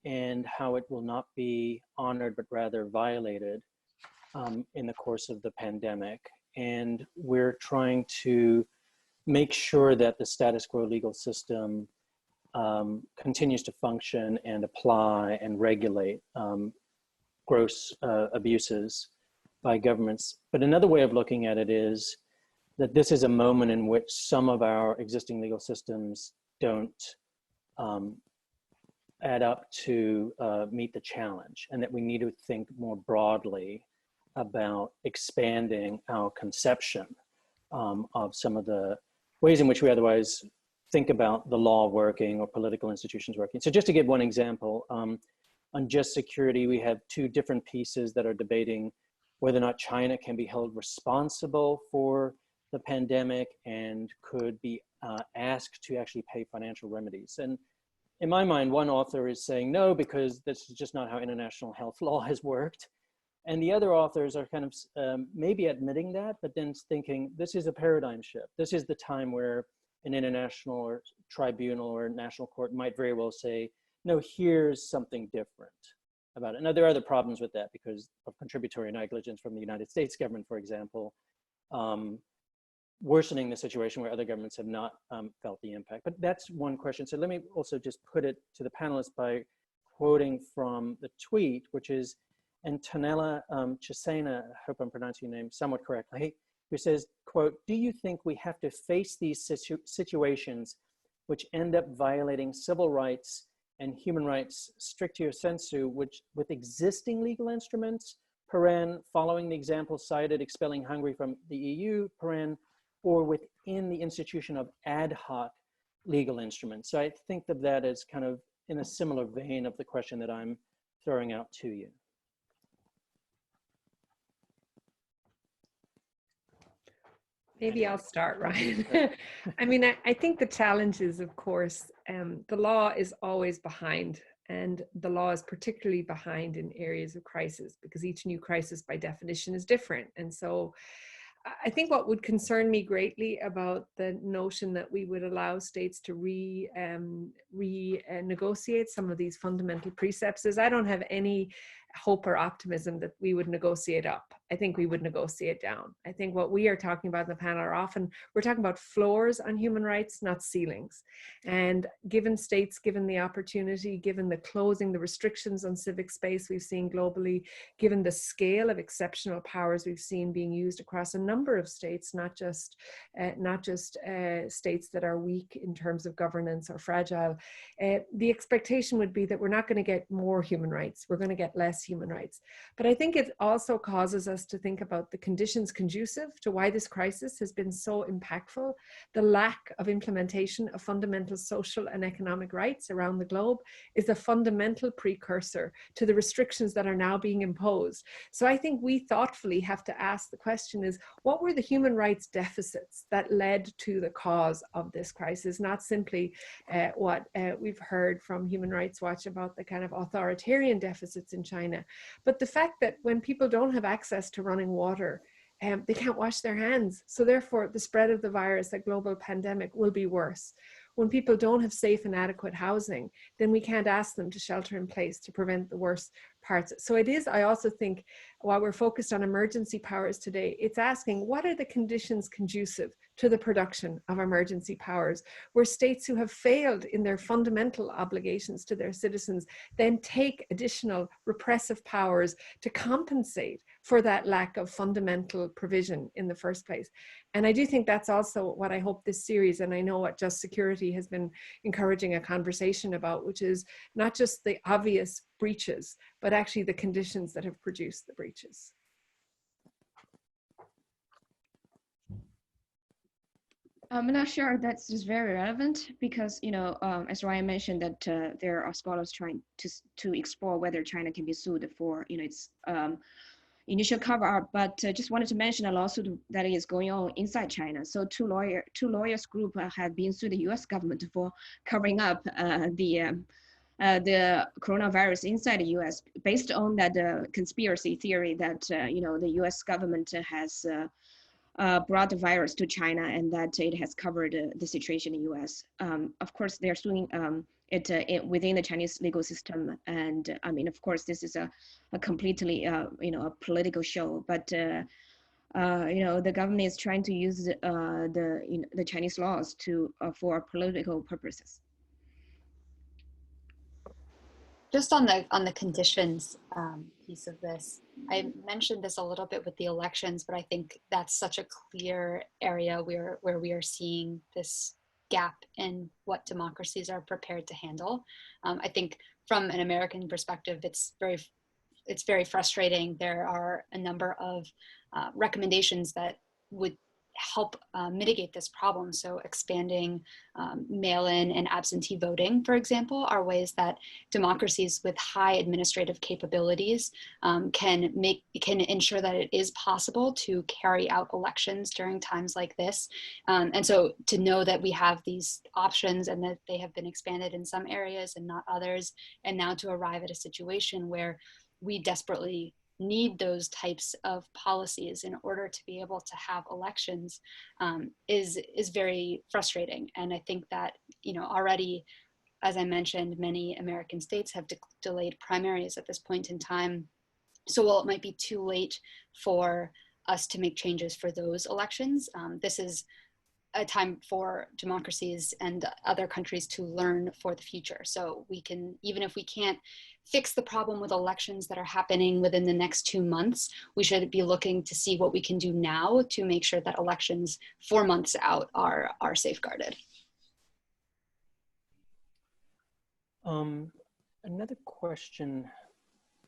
and how it will not be honored, but rather violated in the course of the pandemic. And we're trying to make sure that the status quo legal system continues to function and apply and regulate gross abuses by governments. But another way of looking at it is that this is a moment in which some of our existing legal systems don't add up to meet the challenge, and that we need to think more broadly about expanding our conception of some of the ways in which we otherwise think about the law working or political institutions working. So just to give one example, on just security, we have two different pieces that are debating whether or not China can be held responsible for the pandemic and could be asked to actually pay financial remedies. And in my mind, one author is saying no, because this is just not how international health law has worked. And the other authors are kind of maybe admitting that, but then thinking this is a paradigm shift. This is the time where an international or tribunal or national court might very well say, no, here's something different about it. Now, there are other problems with that because of contributory negligence from the United States government, for example. worsening the situation where other governments have not felt the impact. But that's one question. So let me also just put it to the panelists by quoting from the tweet, which is Antonella Cesena, I hope I'm pronouncing your name somewhat correctly, who says, quote, "Do you think we have to face these situations which end up violating civil rights and human rights stricto sensu, which with existing legal instruments, paren, following the example cited, expelling Hungary from the EU, paren, or within the institution of ad hoc legal instruments?" So I think of that as kind of in a similar vein of the question that I'm throwing out to you. Maybe I'll start, Ryan. I mean, I think the challenge is, of course, the law is always behind, and the law is particularly behind in areas of crisis because each new crisis by definition is different. And so I think what would concern me greatly about the notion that we would allow states to renegotiate some of these fundamental precepts is I don't have any hope or optimism that we would negotiate up. I think we would negotiate down. I think what we are talking about in the panel are often, we're talking about floors on human rights, not ceilings. And given states, given the opportunity, given the closing, the restrictions on civic space we've seen globally, given the scale of exceptional powers we've seen being used across a number of states, not just states that are weak in terms of governance or fragile, the expectation would be that we're not going to get more human rights, we're going to get less human rights. But I think it also causes us to think about the conditions conducive to why this crisis has been so impactful. The lack of implementation of fundamental social and economic rights around the globe is a fundamental precursor to the restrictions that are now being imposed. So I think we thoughtfully have to ask the question is, what were the human rights deficits that led to the cause of this crisis? Not simply what we've heard from Human Rights Watch about the kind of authoritarian deficits in China, but the fact that when people don't have access to running water, they can't wash their hands. So therefore, the spread of the virus, a global pandemic, will be worse. When people don't have safe and adequate housing, then we can't ask them to shelter in place to prevent the worst parts. So it is, I also think, while we're focused on emergency powers today, it's asking what are the conditions conducive to the production of emergency powers, where states who have failed in their fundamental obligations to their citizens then take additional repressive powers to compensate for that lack of fundamental provision in the first place. And I do think that's also what I hope this series, and I know what Just Security has been encouraging a conversation about, which is not just the obvious breaches, but actually the conditions that have produced the breaches. I'm not sure that's just very relevant because, you know, as Ryan mentioned, that there are scholars trying to explore whether China can be sued for, you know, its initial cover-up, but just wanted to mention a lawsuit that is going on inside China. So two lawyers group have been sued the U.S. government for covering up the coronavirus inside the U.S. based on that conspiracy theory that you know, the U.S. government has brought the virus to China and that it has covered the situation in the U.S. Of course, they're suing it within the Chinese legal system, and I mean, of course, this is a completely you know, a political show, but you know, the government is trying to use the Chinese laws to for political purposes. Just on the conditions piece of this, I mentioned this a little bit with the elections, but I think that's such a clear area where we are seeing this gap in what democracies are prepared to handle. I think from an American perspective, it's very frustrating. There are a number of recommendations that would help mitigate this problem. So expanding mail-in and absentee voting, for example, are ways that democracies with high administrative capabilities can ensure that it is possible to carry out elections during times like this. And so to know that we have these options and that they have been expanded in some areas and not others, and now to arrive at a situation where we desperately need those types of policies in order to be able to have elections is very frustrating. And I think that, you know, already, as I mentioned, many American states have delayed primaries at this point in time. So while it might be too late for us to make changes for those elections. This is a time for democracies and other countries to learn for the future. So we can, even if we can't fix the problem with elections that are happening within the next 2 months, we should be looking to see what we can do now to make sure that elections 4 months out are safeguarded. Another question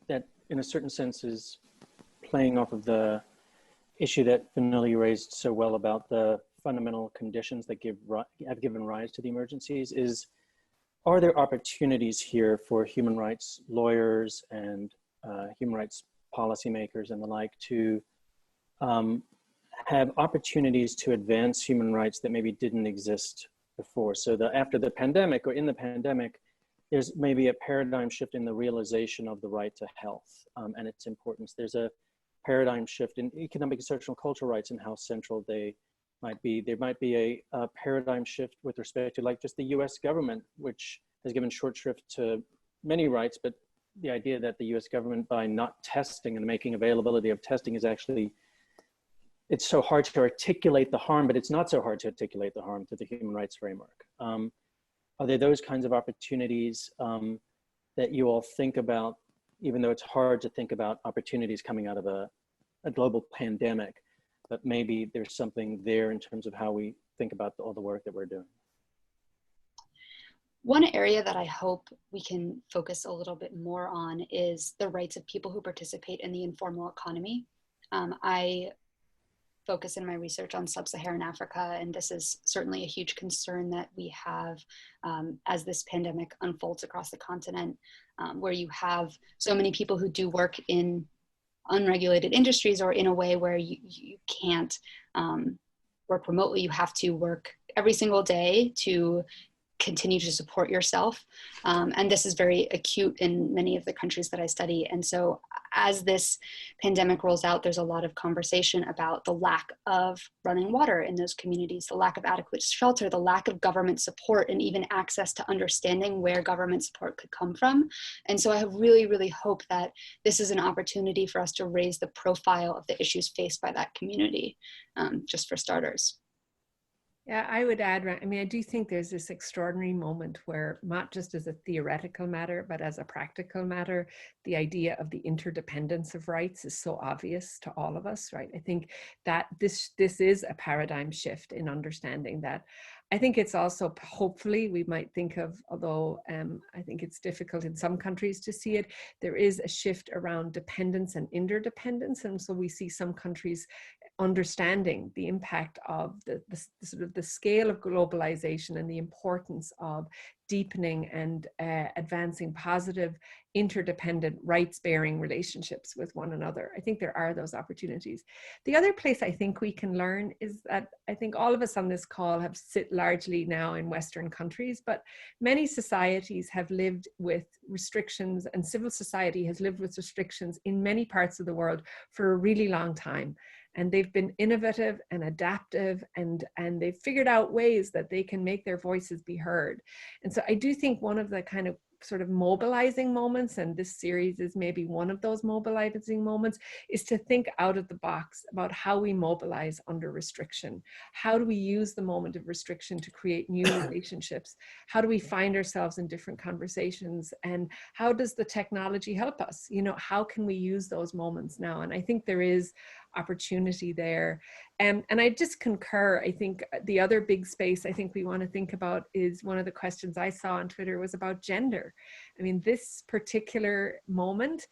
that in a certain sense is playing off of the issue that Fionnuala raised so well about the fundamental conditions that have given rise to the emergencies is, are there opportunities here for human rights lawyers and human rights policymakers and the like to have opportunities to advance human rights that maybe didn't exist before? So after the pandemic or in the pandemic, there's maybe a paradigm shift in the realization of the right to health and its importance. There's a paradigm shift in economic, social, and cultural rights and how central they might be. There might be a paradigm shift with respect to like just the US government, which has given short shrift to many rights, but the idea that the US government, by not testing and making availability of testing, is actually, it's so hard to articulate the harm, but it's not so hard to articulate the harm to the human rights framework. Are there those kinds of opportunities that you all think about, even though it's hard to think about opportunities coming out of a global pandemic, but maybe there's something there in terms of how we think about all the work that we're doing? One area that I hope we can focus a little bit more on is the rights of people who participate in the informal economy. I focus in my research on sub-Saharan Africa, and this is certainly a huge concern that we have as this pandemic unfolds across the continent, where you have so many people who do work in unregulated industries or in a way where you can't work remotely. You have to work every single day to continue to support yourself. And this is very acute in many of the countries that I study. And so as this pandemic rolls out, there's a lot of conversation about the lack of running water in those communities, the lack of adequate shelter, the lack of government support, and even access to understanding where government support could come from. And so I have really, really hope that this is an opportunity for us to raise the profile of the issues faced by that community, just for starters. Yeah, I would add, I mean, I do think there's this extraordinary moment where, not just as a theoretical matter, but as a practical matter, the idea of the interdependence of rights is so obvious to all of us, right? I think that this is a paradigm shift in understanding that. I think it's also, hopefully, we might think of, although I think it's difficult in some countries to see it, there is a shift around dependence and interdependence. And so we see some countries understanding the impact of the sort of the scale of globalization and the importance of deepening and advancing positive, interdependent, rights-bearing relationships with one another. I think there are those opportunities. The other place I think we can learn is that I think all of us on this call have sit largely now in Western countries, but many societies have lived with restrictions, and civil society has lived with restrictions in many parts of the world for a really long time. And they've been innovative and adaptive, and they've figured out ways that they can make their voices be heard. And so I do think one of the kind of sort of mobilizing moments, and this series is maybe one of those mobilizing moments, is to think out of the box about how we mobilize under restriction. How do we use the moment of restriction to create new relationships? How do we find ourselves in different conversations? And how does the technology help us? You know, how can we use those moments now? And I think there is opportunity there. And I just concur. I think the other big space I think we want to think about is, one of the questions I saw on Twitter was about gender. I mean, this particular moment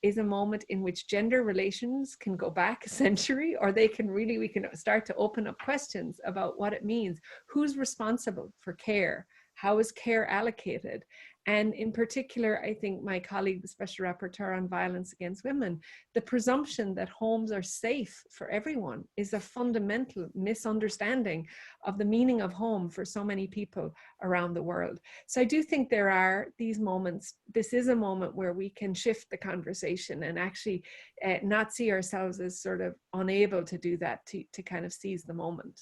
is a moment in which gender relations can go back a century, or they can really, we can start to open up questions about what it means. Who's responsible for care? How is care allocated? And in particular, I think my colleague, the Special Rapporteur on Violence Against Women, the presumption that homes are safe for everyone is a fundamental misunderstanding of the meaning of home for so many people around the world. So I do think there are these moments. This is a moment where we can shift the conversation and actually not see ourselves as sort of unable to do that, to kind of seize the moment.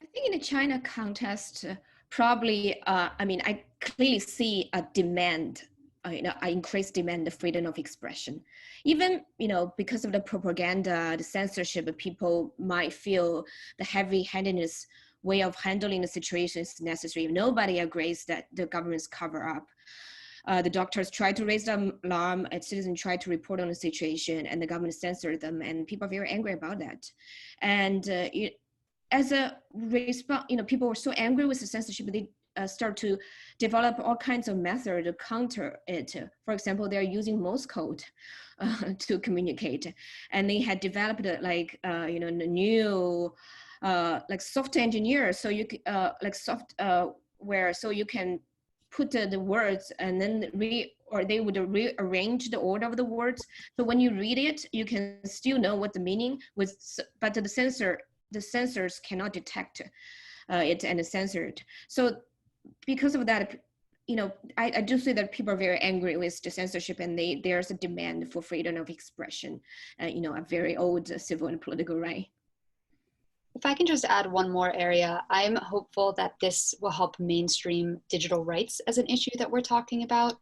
I think in the China context, probably, I mean, I clearly see a demand increased demand of freedom of expression. Even, because of the propaganda, the censorship, people might feel the heavy-handedness way of handling the situation is necessary. Nobody agrees that the government's cover up. The doctors try to raise the alarm, and citizens try to report on the situation, and the government censored them, and people are very angry about that. And as a response, people were so angry with the censorship, they start to develop all kinds of methods to counter it. For example, they're using Morse code to communicate, and they had developed new software engineers, so you software, so you can put the words and then they would rearrange the order of the words. So when you read it, you can still know what the meaning was, but the censors cannot detect it and censor it. So because of that, I do see that people are very angry with the censorship, and there's a demand for freedom of expression, a very old civil and political right. If I can just add one more area, I'm hopeful that this will help mainstream digital rights as an issue that we're talking about.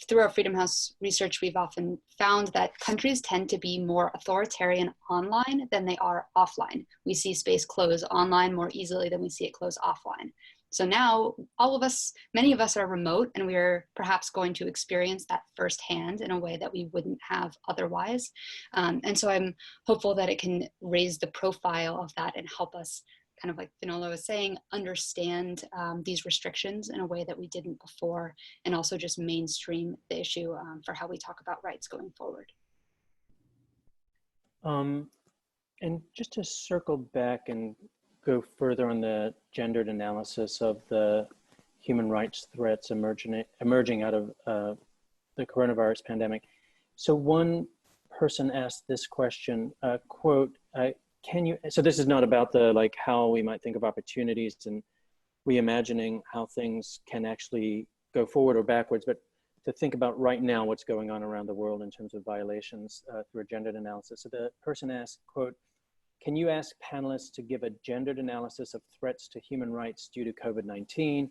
Through our Freedom House research, we've often found that countries tend to be more authoritarian online than they are offline. We see space close online more easily than we see it close offline. So now many of us are remote, and we're perhaps going to experience that firsthand in a way that we wouldn't have otherwise. And so I'm hopeful that it can raise the profile of that and help us, kind of like Fionnuala was saying, understand these restrictions in a way that we didn't before, and also just mainstream the issue for how we talk about rights going forward. And just to circle back and go further on the gendered analysis of the human rights threats emerging out of the coronavirus pandemic. So one person asked this question, quote, so this is not about how we might think of opportunities and reimagining how things can actually go forward or backwards, but to think about right now what's going on around the world in terms of violations through a gendered analysis. So the person asked, quote, "Can you ask panelists to give a gendered analysis of threats to human rights due to COVID-19,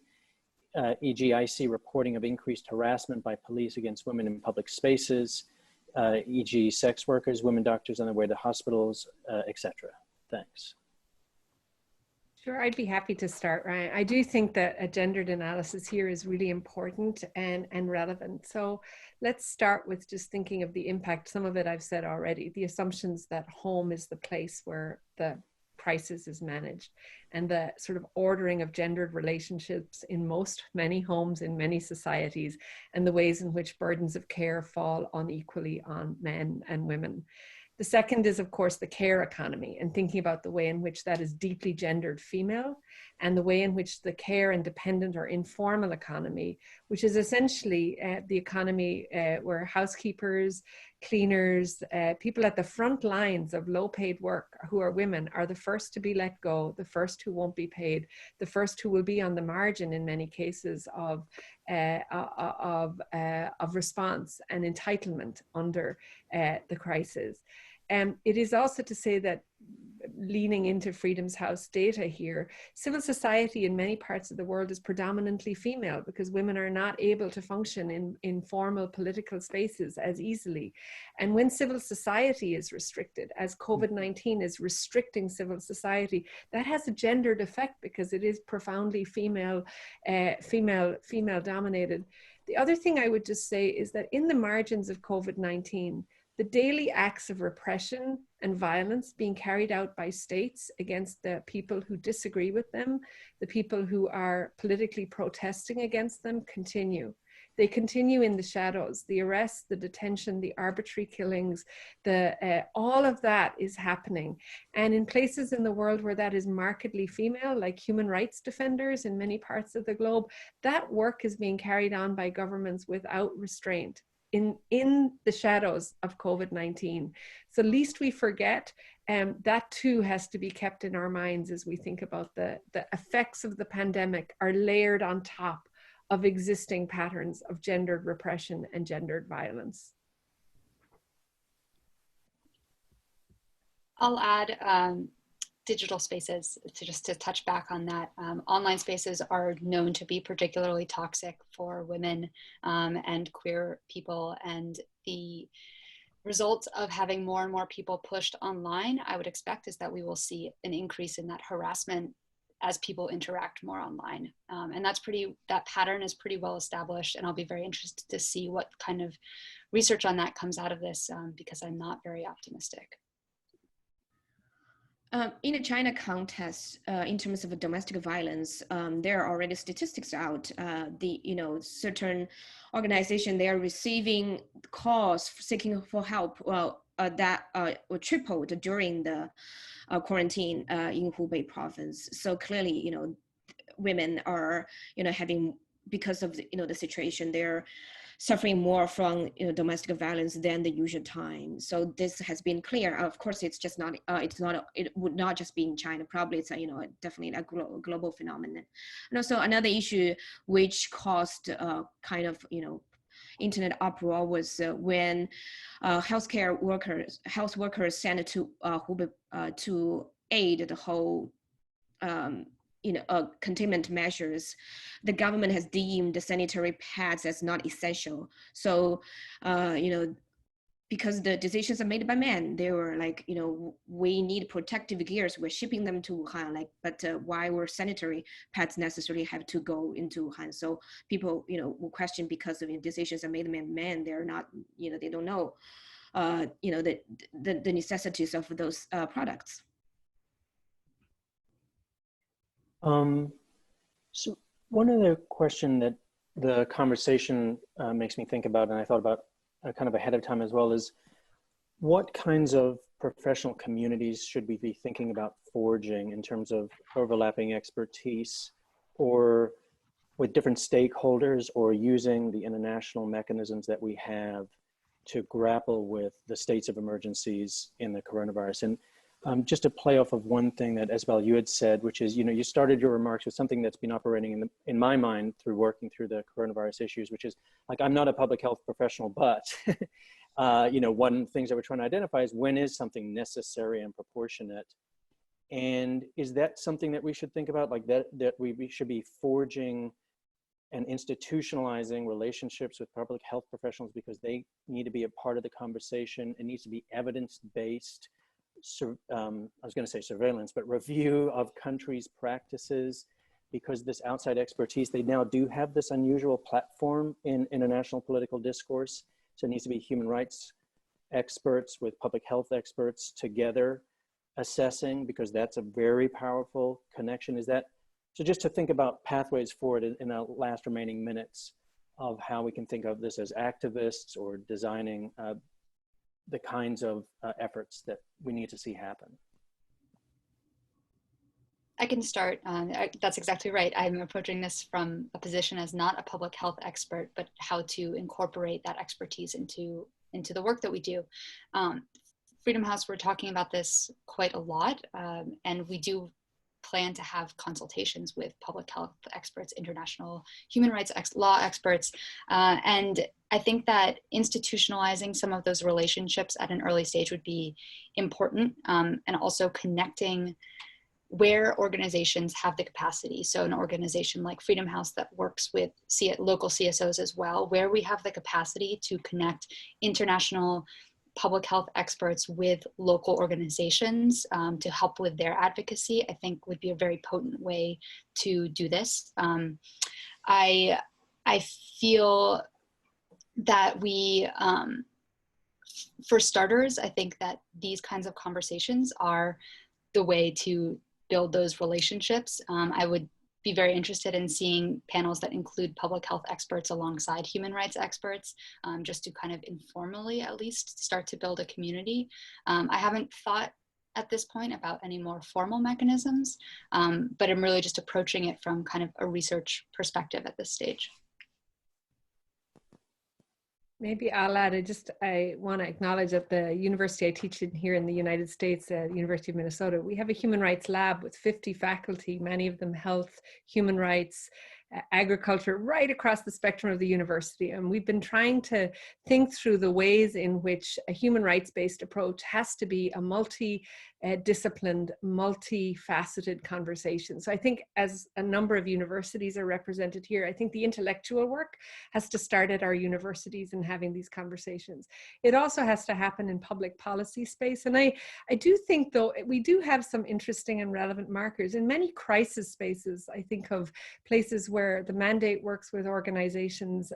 e.g. I see reporting of increased harassment by police against women in public spaces, e.g. sex workers, women doctors on their way to hospitals, etc. Thanks." Sure, I'd be happy to start, Ryan. I do think that a gendered analysis here is really important and relevant. So let's start with just thinking of the impact. Some of it I've said already, the assumptions that home is the place where the crisis is managed, and the sort of ordering of gendered relationships in many homes, in many societies, and the ways in which burdens of care fall unequally on men and women. The second is, of course, the care economy, and thinking about the way in which that is deeply gendered female, and the way in which the care and dependent or informal economy, which is essentially the economy where housekeepers, cleaners, people at the front lines of low paid work who are women are the first to be let go, the first who won't be paid, the first who will be on the margin in many cases of response and entitlement under the crisis. It is also to say that, leaning into Freedom's House data here, civil society in many parts of the world is predominantly female, because women are not able to function in formal political spaces as easily. And when civil society is restricted, as COVID-19 is restricting civil society, that has a gendered effect because it is profoundly female dominated. The other thing I would just say is that in the margins of COVID-19, the daily acts of repression and violence being carried out by states against the people who disagree with them, the people who are politically protesting against them, continue. They continue in the shadows. The arrests, the detention, the arbitrary killings, all of that is happening. And in places in the world where that is markedly female, like human rights defenders in many parts of the globe, that work is being carried on by governments without restraint in the shadows of COVID-19. So lest we forget, that too has to be kept in our minds as we think about the effects of the pandemic are layered on top of existing patterns of gendered repression and gendered violence. I'll add, digital spaces, just to touch back on that, online spaces are known to be particularly toxic for women and queer people, and the result of having more and more people pushed online, I would expect, is that we will see an increase in that harassment as people interact more online. And that pattern is pretty well established, and I'll be very interested to see what kind of research on that comes out of this, because I'm not very optimistic. In the China context, in terms of domestic violence, there are already statistics out. Certain organizations, they are receiving calls seeking for help. Well, that were tripled during the quarantine in Hubei province. So clearly, women are, having, because of the situation, they're suffering more from domestic violence than the usual time. So this has been clear. Of course, it's just not. It would not just be in China. Probably it's definitely a global phenomenon. And also another issue which caused kind of internet uproar was when health workers sent to Hubei to aid the whole containment measures. The government has deemed the sanitary pads as not essential. So, because the decisions are made by men, they were like, we need protective gears. We're shipping them to Wuhan, but why were sanitary pads necessarily have to go into Wuhan? So people, will question, because of decisions are made by men. They're not, they don't know, the necessities of those products. So one other question that the conversation makes me think about, and I thought about kind of ahead of time as well, is what kinds of professional communities should we be thinking about forging in terms of overlapping expertise, or with different stakeholders, or using the international mechanisms that we have to grapple with the states of emergencies in the coronavirus. And just to play off of one thing that, Isabel, you had said, which is, you started your remarks with something that's been operating in my mind through working through the coronavirus issues, which is like, I'm not a public health professional, but, one of the things that we're trying to identify is, when is something necessary and proportionate? And is that something that we should think about, like that we should be forging and institutionalizing relationships with public health professionals because they need to be a part of the conversation? It needs to be evidence-based. I was going to say surveillance, but review of countries' practices, because this outside expertise, they now do have this unusual platform in international political discourse. So it needs to be human rights experts with public health experts together assessing, because that's a very powerful connection. Is that, so just to think about pathways forward in the last remaining minutes of how we can think of this as activists or designing the kinds of efforts that we need to see happen. I can start. That's exactly right. I'm approaching this from a position as not a public health expert, but how to incorporate that expertise into the work that we do. Freedom House, we're talking about this quite a lot, and we do plan to have consultations with public health experts, international human rights law experts, and I think that institutionalizing some of those relationships at an early stage would be important, and also connecting where organizations have the capacity. So an organization like Freedom House that works with local CSOs as well, where we have the capacity to connect international public health experts with local organizations to help with their advocacy, I think would be a very potent way to do this. I feel that we, for starters, I think that these kinds of conversations are the way to build those relationships. I would be very interested in seeing panels that include public health experts alongside human rights experts, just to kind of informally at least start to build a community. I haven't thought at this point about any more formal mechanisms, but I'm really just approaching it from kind of a research perspective at this stage. Maybe I'll add, I want to acknowledge that the university I teach in here in the United States, the University of Minnesota, we have a human rights lab with 50 faculty, many of them health, human rights, agriculture, right across the spectrum of the university. And we've been trying to think through the ways in which a human rights-based approach has to be a multi-disciplined, multifaceted conversation. So I think as a number of universities are represented here, I think the intellectual work has to start at our universities and having these conversations. It also has to happen in public policy space. And I do think, though, we do have some interesting and relevant markers. In many crisis spaces, I think of places where the mandate works with organizations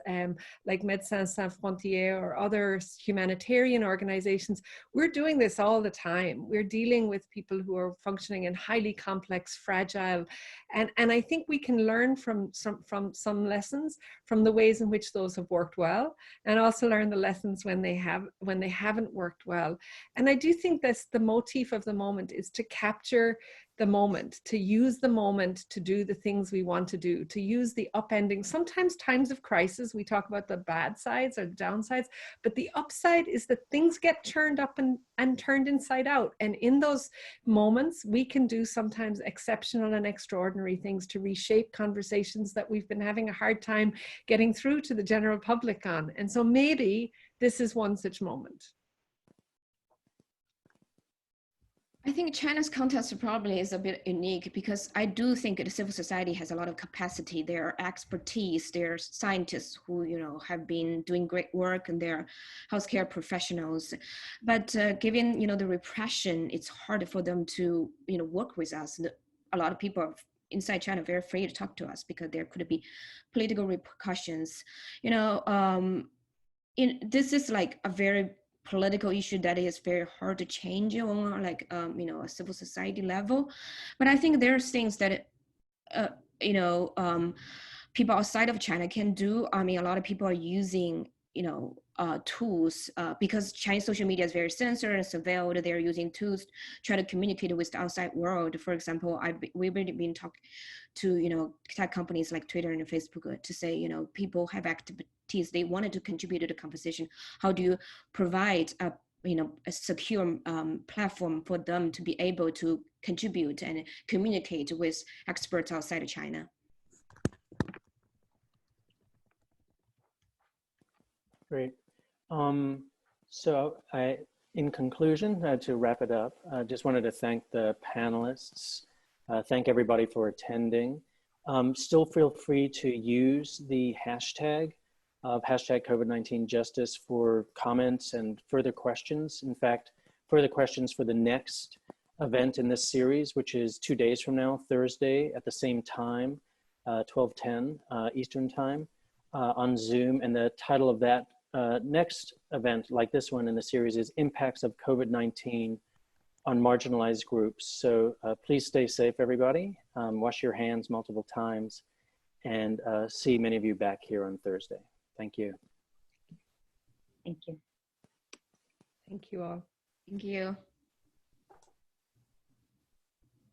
like Médecins Sans Frontières or other humanitarian organizations. We're doing this all the time. We're dealing with people who are functioning in highly complex, fragile, and I think we can learn from some lessons from the ways in which those have worked well, and also learn the lessons when they haven't worked well. And I do think that's the motif of the moment, is to capture the moment, to use the moment to do the things we want to do, to use the upending. Sometimes times of crisis, we talk about the bad sides or the downsides, but the upside is that things get turned up and turned inside out. And in those moments, we can do sometimes exceptional and extraordinary things to reshape conversations that we've been having a hard time getting through to the general public on. And so maybe this is one such moment. I think China's context probably is a bit unique, because I do think the civil society has a lot of capacity. There are expertise, there are scientists who, you know, have been doing great work, and there are healthcare professionals. But given, you know, the repression, it's hard for them to, you know, work with us. A lot of people inside China are very afraid to talk to us because there could be political repercussions. You know, this is like a very political issue that is very hard to change on, like, you know, a civil society level. But I think there's things that, you know, people outside of China can do. I mean, a lot of people are using, you know, tools, because Chinese social media is very censored and surveilled. They're using tools to try to communicate with the outside world. For example, we've been talking to, you know, tech companies like Twitter and Facebook to say, you know, people have activities, they wanted to contribute to the conversation. How do you provide a, you know, a secure platform for them to be able to contribute and communicate with experts outside of China? Great. So in conclusion, to wrap it up, I just wanted to thank the panelists, thank everybody for attending. Still feel free to use the hashtag of hashtag COVID-19 Justice for comments and further questions. In fact, further questions for the next event in this series, which is 2 days from now, Thursday at the same time, 12:10 Eastern time on Zoom. And the title of that next event, like this one in the series, is Impacts of COVID-19 on Marginalized Groups. So please stay safe, everybody. Wash your hands multiple times, and see many of you back here on Thursday. Thank you. Thank you. Thank you all. Thank you.